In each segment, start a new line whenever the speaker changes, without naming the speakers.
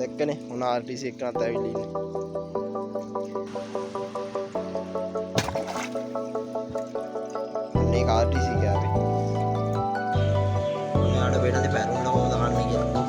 දැක්කනේ මොන RTC එකනත් ඇවිල්ලා ඉන්නේ. මේක RTC කෑවේ. ඔයාලට වෙනදි පැරුණා කොහොමද කන්නේ කියලා.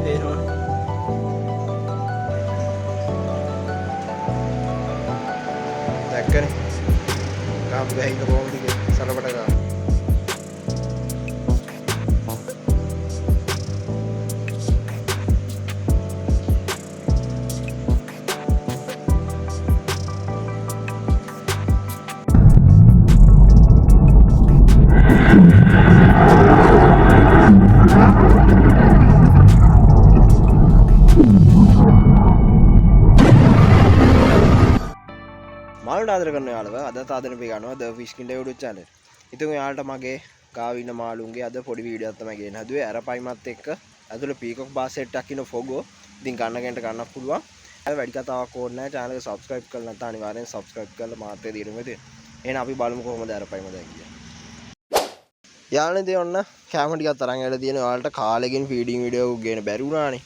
පේනවනේ. දැක්කනේ. ගාම් ගහින්න කොහොමද කියලා සරපට ගා. මාළුන්ට ආදර කරන යාළුව අදත් ආදරෙන් අපි ගන්නවා The Fish King YouTube channel. ඉතින් ඔයාලට මගේ ගාව ඉන්න මාළුන්ගේ අද පොඩි වීඩියෝ එකක් තමයි ගෙන්න හදුවේ. අරපයිමත් එක්ක ඇතුළේ පීකොක් බාස් සෙට් එකක් ඉන්න ෆොගෝ. ඉතින් ගන්න කෙනට ගන්නත් පුළුවන්. අර වැඩි කතාවක් ඕනේ නැහැ. channel එක subscribe කරලා නැත්නම් අනිවාර්යෙන් subscribe කරලා මාතේ දිනුම ඉතින්. එහෙනම් අපි බලමු කොහොමද අරපයිම දැන් කියන්නේ. යාළුවනේ ඉතින් ඔන්න කැම ටිකක් තරන් ඇවිල්ලා තියෙන ඔයාලට කාලෙකින් ෆීඩින් වීඩියෝ එකක් ගේන්න බැරි වුණානේ.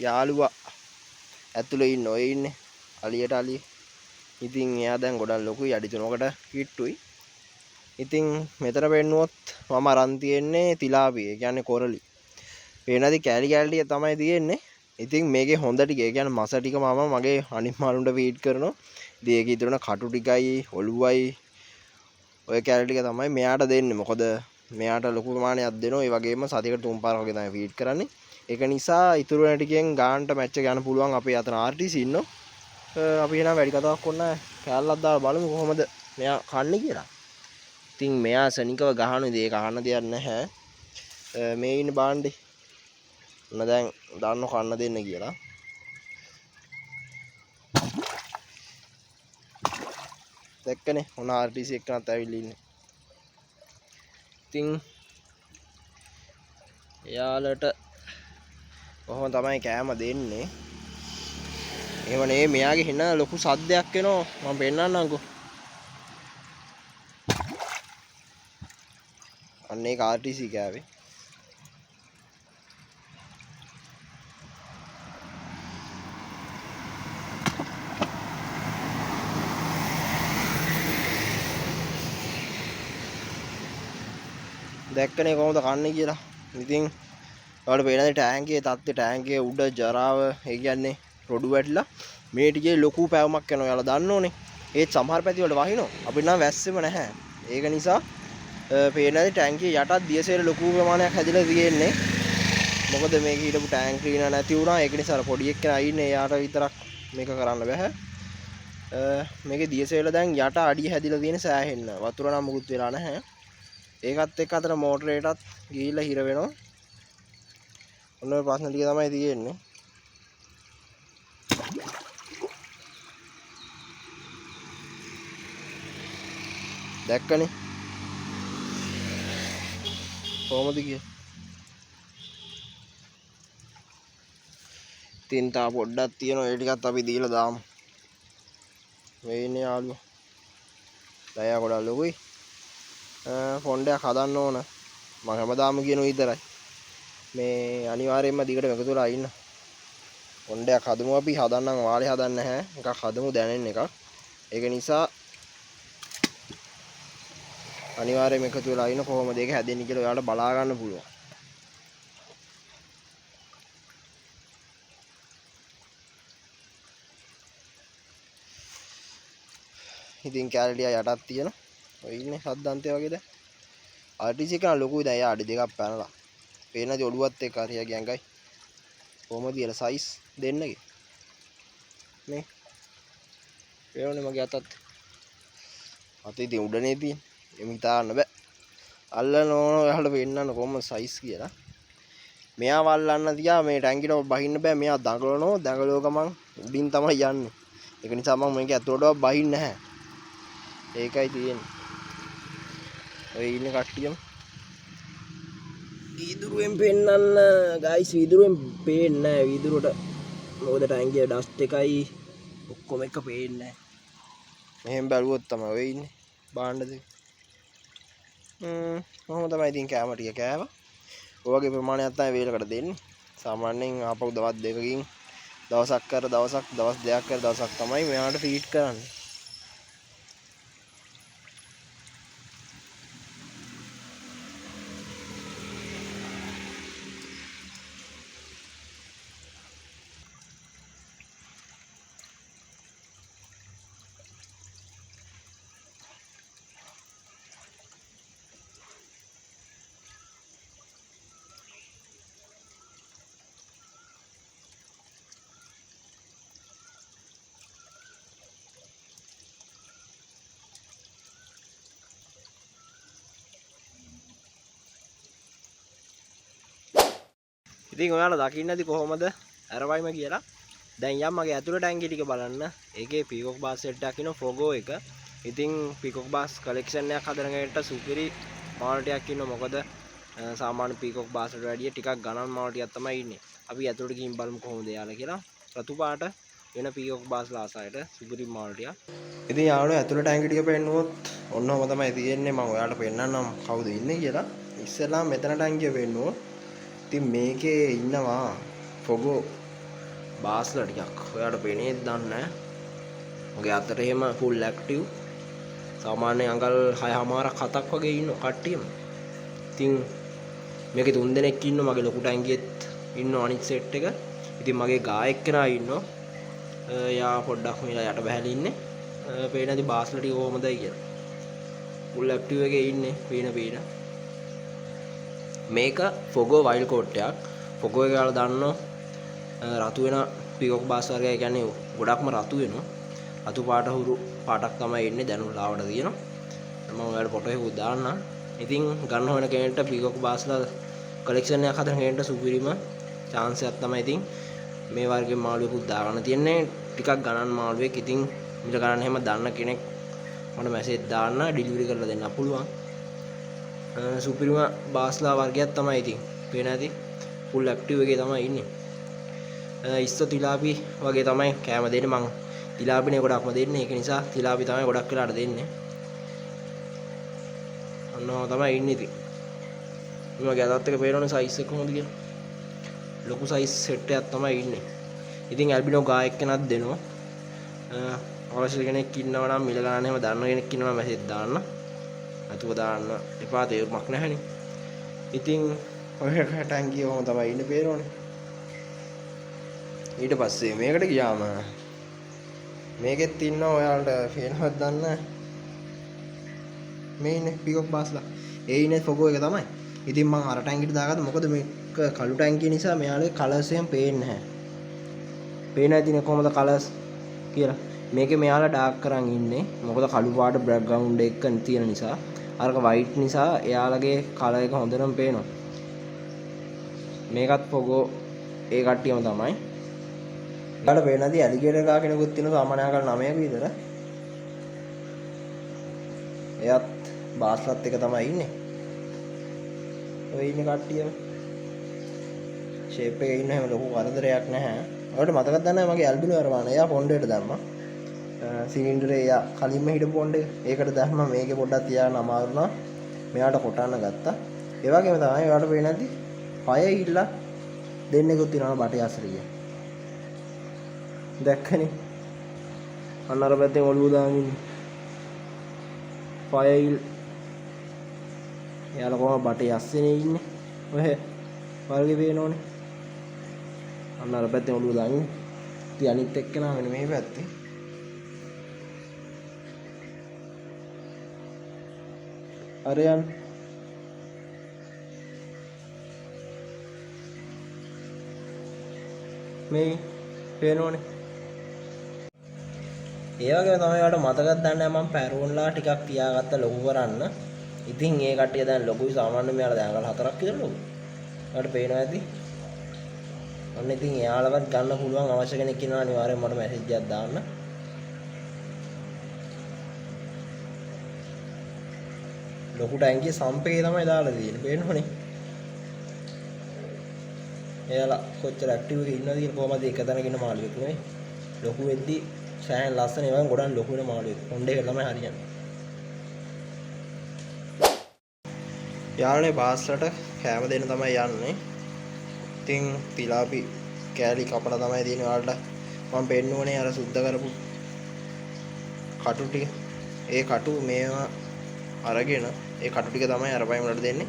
යාළුවා ඇතුළේ ඉන්න ඔය ඉන්නේ. අලියට අලිය. ඉතින් එයා දැන් ගොඩක් ලොකුයි අඩි 3කට හිට්ටුයි. ඉතින් මෙතන පෙන්නුවොත් මම අරන් තියෙන්නේ තිලාපිය. ඒ කියන්නේ කොරලි. පේනදි කෑලි කෑලි තමයි තියෙන්නේ. ඉතින් මේකේ හොඳ ටික ඒ කියන්නේ මස ටික මම මගේ අනිත් මාළුන්ට ෆීඩ් කරනවා. ඉතින් ඒකේ ඉතුරුන කටු ටිකයි ඔලුවයි ඔය කෑලි ටික තමයි මෙයාට දෙන්නේ. මොකද මෙයාට ලොකු ප්‍රමාණයක් දෙනවා. ඒ වගේම සතියකට 3 පාරක් වගේ තමයි ෆීඩ් කරන්නේ. ඒක නිසා ඉතුරු වෙන ටිකෙන් ගානට මැච් එක යන්න පුළුවන්. අපේ අතන RTC ඉන්නෝ. අපි එනවා වැඩි කතාවක් කරන්න කෑල්ලක් දාලා බලමු කොහොමද මෙයා කන්නේ කියලා. ඉතින් මෙයා සනිකව ගහන දේ කහන්න දෙයක් නැහැ. මේ ඉන්න බාණ්ඩේ. ඔන්න දැන් දාන්න කන්න දෙන්න කියලා. දැක්කනේ මොන RTC එකනත් ඇවිල්ලා ඉන්නේ. ඉතින් එයාලට කොහොම තමයි කෑම දෙන්නේ. එහෙම නේ මෙයාගේ හින ලොකු සද්දයක් එනවා මම පෙන්නන්නම්කෝ. අන්න ඒක RTC කෑවේ. දැක්කනේ කොහොමද කන්නේ කියලා. ඉතින් ඔයාලට පේනද ටෑංකියේ තත්ත්වය ටෑංකියේ උඩ ජරාව ඒ කියන්නේ රොඩු වැටිලා මේ ටිකේ ලොකු පැවමක් යනවා. ඔයාලා දන්නෝනේ. ඒත් සමහර පැති වල වහිනවා. අපිට නම් වැස්සෙම නැහැ. ඒක නිසා පේනදි ටැංකිය යටත් දියසේල ලොකු ප්‍රමාණයක් හැදිලා තියෙන්නේ. මොකද මේක හිටපු ටැංක් ක්ලීනර් නැති වුණා. ඒක නිසා පොඩි එක්කෙනා ඉන්නේ. එයාට විතරක් මේක කරන්න බෑ. මේකේ දියසේල දැන් යට අඩිය හැදිලා තියෙන සෑහෙන්න. වතුර නම් මුකුත් වෙලා නැහැ. ඒකත් එක්ක අතන මෝටරේටත් ගිහිල්ලා හිර වෙනවා. ඔන්න ඔය ප්‍රශ්න ටික තමයි තියෙන්නේ. දැක්කනේ කොහොමද කිය. තින් තා පොඩ්ඩක් තියෙනවා. ඒ ටිකත් අපි දීලා දාමු. මේ ඉන්නේ යාළුවා. දයා ගොඩක් ලොකුයි. ෆොන්ඩයක් හදන්න ඕන. මම හැමදාම කියනවා විතරයි. මේ අනිවාර්යයෙන්ම දිගට එකතු වෙලා ඉන්න. ෆොන්ඩයක් හදමු අපි. හදන්නම් වාලේ හදන්න නැහැ. එකක් හදමු දැනෙන එකක්. ඒක නිසා අනිවාර්යයෙන්ම එකතු වෙලා ඉන්න. කොහොමද ඒක හැදෙන්නේ කියලා ඔයාලට බලා ගන්න පුළුවන්. ඉතින් කැලරියා යටත් තියෙනවා. ඔය ඉන්නේ සද්දන්තේ වගේ දැන්. RTC එක ලොකුයි දැන්. එයා අඩි 2ක් පැනලා. පේනද ඔළුවත් එක්ක හරියගේ ඇඟයි. කොහොමද කියලා සයිස් දෙන්නගේ. මේ. පේනවනේ මගේ අතත්. අතේ ඉතින් උඩනේ තියෙන්නේ. එමු හිතාන්න බෑ. අල්ලන්න ඕන ඔයාලට පෙන්නන්න කොහොමද සයිස් කියලා. මෙයා වල්ලන්න තියා මේ ටැංකියට බහින්න බෑ. මෙයා දඟලනවා. දඟලුව ගමන් උඩින් තමයි යන්නේ. ඒක නිසා මම මේක ඇතුළටවත් බහින්නේ නැහැ. ඒකයි තියෙන්නේ. ඔය ඉන්න කට්ටියම වීදුරුවෙන් පෙන්නන්න ගයිස්. වීදුරුවෙන් පේන්නේ නැහැ. වීදුරුවට මොකද ටැංකියේ ඩස්ට් එකයි ඔක්කොම එක පේන්නේ නැහැ. මෙහෙම බැලුවොත් තමයි ඔය ඉන්නේ බාණ්ඩ දෙක. කොහොම තමයි ඉතින් කෑම ටික කෑවා. ඔය වගේ ප්‍රමාණයක් තමයි වේලකට දෙන්නේ. සාමාන්‍යයෙන් ආපහු දවස් දෙකකින් දවසක් කර දවසක් දවස් දෙකක් කර දවසක් තමයි මෙයාට ෆීඩ් කරන්නේ. ඉතින් ඔයාලා දකින්න ඇති කොහොමද අරවයිම කියලා. දැන් යම් මගේ ඇතුළට ටැංකිය ටික බලන්න. ඒකේ පීකොක් බාස් සෙට් එකක් ඉන්න ෆොගෝ එක. ඉතින් පීකොක් බාස් කලෙක්ෂන් එකක් හදන කෙනෙක්ට සුපිරි මාල් ටිකක් ඉන්න. මොකද සාමාන්‍ය පීකොක් බාස් වලට වැඩිය ටිකක් ගණන් මාල් ටිකක් තමයි ඉන්නේ. අපි ඇතුළට ගිහින් බලමු කොහොමද යාලා කියලා. රතු පාට වෙන පීකොක් බාස් ලාසයට සුපිරි මාල් ටිකක්. ඉතින් යාළුවෝ ඇතුළට ටැංකිය ටික පෙන්නුවොත් ඔන්නෝම තමයි තියෙන්නේ. මම ඔයාලට පෙන්නන්නම් කවුද ඉන්නේ කියලා. ඉස්සෙල්ලා මෙතන ටැංකිය පෙන්නුවොත් ඉතින් මේකේ ඉන්නවා ෆොගෝ බාස්ලා ටිකක්. ඔයාලට පේන්නේ දන්නේ නැහැ. මගේ අතට එහෙම ෆුල් ඇක්ටිව්. සාමාන්‍ය අඟල් 6මාරක් 7ක් වගේ ඉන්න කට්ටියම. ඉතින් මේකේ 3 දෙනෙක් ඉන්නවා. මගේ ලොකු ටැංකියෙත් ඉන්නවා අනිත් සෙට් එක. ඉතින් මගේ ගායෙක් කෙනා ඉන්නවා. යා පොඩ්ඩක් මෙලා යට බහැලා ඉන්නේ. පේන ඇති බාස්ලා ටික කොහොමදයි කියලා. ෆුල් ඇක්ටිව් එකේ ඉන්නේ. පේන. මේක ෆොගෝ වයිල්ඩ් කෝට් එකක්. ෆොගෝ එක යාලා දන්නෝ රතු වෙන පීකොක් බාස් වර්ගය කියන්නේ ගොඩක්ම රතු වෙනවා. රතු පාට හුරු පාටක් තමයි ඉන්නේ දැනුම් ලාවට තියෙනවා. මම ඔයාලට ෆොටෝ එකක් දාන්නම්. ඉතින් ගන්න හොයන කෙනෙක්ට පීකොක් බාස්ලා කලෙක්ෂන් එකක් හදන කෙනෙක්ට සුපිරිම chance එකක් තමයි. ඉතින් මේ වර්ගයේ මාළුවෙකුත් දාගන්න තියෙන්නේ. ටිකක් ගණන් මාළුවෙක්. ඉතින් මිල ගණන් එහෙම දන්න කෙනෙක් මට මැසේජ් දාන්න ඩෙලිවරි කරලා දෙන්න පුළුවන්. සුපිරිම බාස්ලා වර්ගයක් තමයි. ඉතින් පේන ඇති ෆුල් ඇක්ටිව් එකේ තමයි ඉන්නේ. ඉස්සෝ තිලාපි වගේ තමයි කෑම දෙන්නේ. මං තිලාපිනේ ගොඩක්ම දෙන්නේ. ඒක නිසා තිලාපි තමයි ගොඩක් වෙලාට දෙන්නේ. අන්නෝ තමයි ඉන්නේ. ඉතින් මගේ අතත් එක පේනවනේ සයිස් එක කොහොමද කියලා. ලොකු සයිස් සෙට් එකක් තමයි ඉන්නේ. ඉතින් ඇල්බිනෝ ගායෙක් කෙනක් දෙනවා. අවශ්‍ය කෙනෙක් ඉන්නවා නම් මිල ගන්න එහෙම දන්න කෙනෙක් ඉන්නවා මැසේජ් දාන්න. අතුව දාන්න එපා තේරුමක් නැහැනේ. ඉතින් ඔය ටැංකිය කොහොම තමයි ඉන්නේ පේනවනේ. ඊට පස්සේ මේකට ගියාම මේකෙත් ඉන්නවා ඔයාලට පේනවද දන්නේ මේ ඉන්නේ පීකොක් බාස්ලා. ඒ ඉන්නේ ෆොගෝ එක තමයි. ඉතින් මම අර ටැංකියට දාගත්තා. මොකද මේක කළු ටැංකිය නිසා මෙයාලේ කලර්ස් එහෙම පේන්නේ නැහැ. පේන ඇතිනේ කොහොමද කලර්ස් කියලා. මේකේ මෙයාලා ඩාර්ක් කරන් ඉන්නේ. මොකද කළු පාට බෑග්ග්‍රවුන්ඩ් එක තියෙන නිසා. අරක වයිට් නිසා එයාලගේ කලර් එක හොඳටම පේනවා. මේකත් ෆොගෝ ඒ කට්ටියම තමයි. ඊට පේන ඇති ඇලිගේටර් එකා කෙනෙකුත් තියෙනවා. සාමාන්‍ය අඟල් 9ක විතර. එයාත් බාස්ලත් එක තමයි ඉන්නේ. ඔය ඉන්නේ කට්ටියම. ෂේප් එකේ ඉන්න හැම ලොකු කරදරයක් නැහැ. ඔයාලට මතකද දන්නේ මගේ ඇල්බිනෝ අරවාන. එයා පොණ්ඩේට දැම්මා. සිලින්ඩරේ එයා කලින්ම හිටපු පොණ්ඩ එක. ඒකට දැම්මා. මේකේ පොඩ්ඩක් තියාගෙන අමාරු වුණා. මෙයාට කොටන්න ගත්තා. ඒ වගේම තමයි ඔයාලට පේන්නේ නැති පය ඉල්ල දෙන්නෙකුත් ඉන්නවා බටේ අසරිය. දැක්කනේ. අන්න අර පැත්තෙන් ඔළුව දාගෙන ඉන්නේ. පය ඉල් එයාලා කොහොම බටේ අස්සනේ ඉන්නේ. ඔය වර්ගේ පේනෝනේ. අන්න අර පැත්තෙන් ඔළුව දාගෙන. ඉතින් අනිත් එක්කෙනා වෙන මේ පැත්තේ. අරයන් මේ පේනෝනේ. ඒ වගේම තමයි ඔයාලට මතකද දන්නේ මම පැරෝන්ලා ටිකක් තියාගත්ත ලොකු කරන්න. ඉතින් ඒ කට්ටිය දැන් ලොකුයි. සාමාන්‍යයෙන් මෙයාලා දැන් අඟල් 4ක් විතර ලොකු. ඔයාලට පේනවා ඇති. ඔන්න ඉතින් එයාලවත් ගන්න පුළුවන් අවශ්‍ය කෙනෙක් ඉන්නවා අනිවාර්යෙන් මට මැසේජ් එකක් දාන්න. ලොකු ටැංකිය සම්පේ තමයි දාලා තියෙන්නේ. පේනවනේ. එයාලා කොච්චර ඇක්ටිව් එකේ ඉන්නවද කියලා කොහමද එක තැනක ඉන්න මාළුවෙක් නෙවෙයි. ලොකු වෙද්දි සෑහෙන ලස්සන ඒවා ගොඩක් ලොකු වෙන මාළුවෙක්. හොණ්ඩේ එක තමයි හරියන්නේ. යාළුවනේ බාස්ලට කෑම දෙන්න තමයි යන්නේ. ඉතින් තිලාපි කෑලි කපලා තමයි තියෙන්නේ ඔයාලට මම පෙන්නුවනේ අර සුද්ධ කරපු කටු ටික. ඒ කටු මේවා අරගෙන ඒ කටු ටික තමයි අර පයින් වලට දෙන්නේ.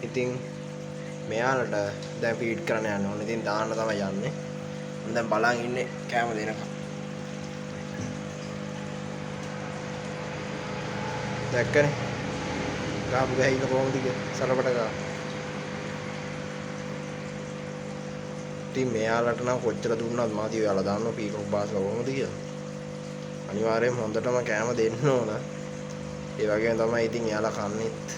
ඉතින් මෙයාලට දැන් ෆීඩ් කරන්න යන්න ඕනේ. ඉතින් දාන්න තමයි යන්නේ. මම දැන් බලන් ඉන්නේ කෑම දෙනකම්. දැක්කනේ. ගාපු ගහින්න කොහොමද කියලා සරපට ගා. ඉතින් මෙයාලට නම් කොච්චර දුන්නත් මාදී ඔයාලා දාන්න පීකෝ බාස්ලා කොහොමද කියලා. අනිවාර්යයෙන්ම හොඳටම කෑම දෙන්න ඕන. ඒ වගේම තමයි ඉතින් එයාලා කන්නේත්.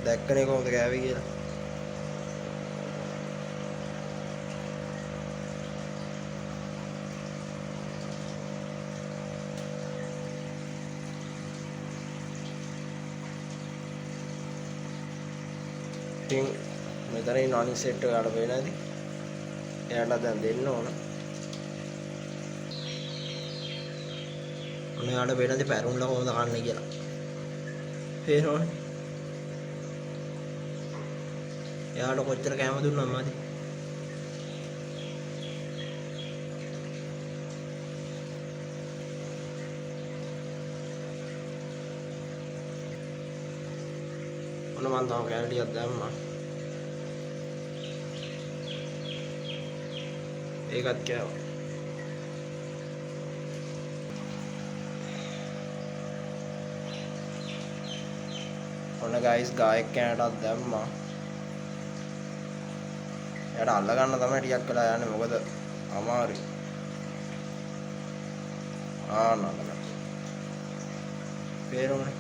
දැක්කනේ කොහොමද කෑවේ කියලා. ඉතින් මෙතන ඉන්න අනිත් සෙට් එක ගන්න වෙන්නේ නැති. එයාට දැන් දෙන්න ඕන. ඔන්න එයාට වෙනදි පැරුම්ලා කොහොමද කන්නේ කියලා. පේනවනේ. එයාට කොච්චර කෑම දුන්නත් මදි. ඔන්න මම තව කෑලි ටිකක් දැම්මා. ඒකත් කෑවා. ඔන්න ගයිස් ගායෙක් කෑනටත් දැම්මා. එයාට අල්ල ගන්න තමයි ටිකක් වෙලා යන්නේ මොකද අමාරුයි. නෑ. පේනවනේ.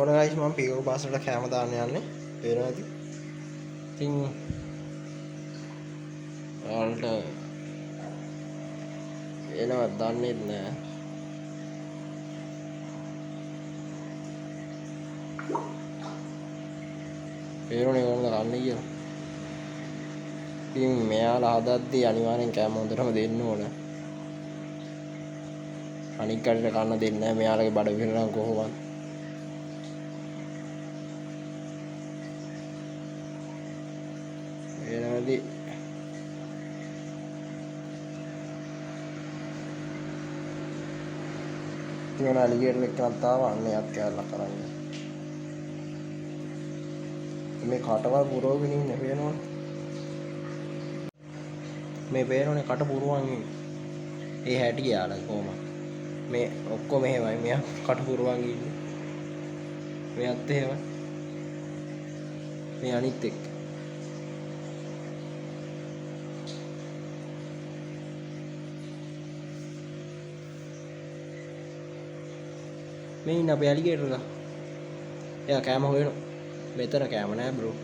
ඔන්න ගයිස් මම පීකෝ බාස් වලට කැම දාන්න යන්නේ. පේනවද? ඉතින් ඔයාලට එනවත් දන්නේ නැහැ. පේනෝනේ කොහොමද කන්නේ කියලා. ඉතින් මෙයාලා හදද්දී අනිවාර්යෙන් කැම හොඳටම දෙන්න ඕන. අනික් කඩට කන්න දෙන්නේ නැහැ. මෙයාලගේ බඩ පිරෙනවා කොහොමද? එනවාදී ඉතින් ඇලිගේටර් එක්කනත් ආවා අන්න යත් කෑල්ලක් කරන්න. මේ කටවල් පුරවගෙන ඉන්නේ පේනවනේ. මේ පේනවනේ කට පුරවන් ඉන්නේ. ඒ හැටි යාලා කොහමද? මේ ඔක්කොම එහෙමයි මෙයා කට පුරවන් ඉන්නේ. මෙයත් එහෙමයි. මේ අනිත් එක්ක මේ ඉන්න අපේ ඇලිගේටර් එක. එයා කෑම හොයනවා. මෙතන කෑම නෑ බ්‍රෝ.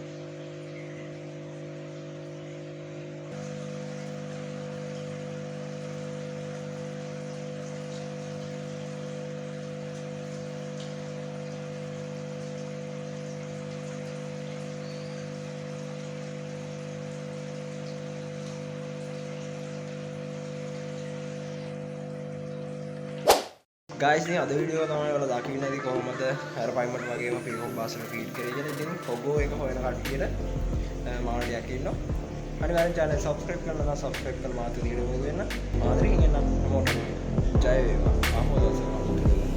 guys ඉතින් අද වීඩියෝ එක තමයි ඔයාලා දකින්න ඇති කොහොමද අර පයිමට වගේම පීකෝ බාස්ට ෆීඩ් කරේ කියලා. ඉතින් ඔගෝ එක හොයන කට්ටියට මාළටියක් ඉන්නවා. අනිවාර්යෙන් channel subscribe කරලා නම් subscribe කරලා මාත් වීඩියෝ එක දෙන්න. ආදරයෙන් එන්න මොකද ජය වේවා. ආපහු දවසක්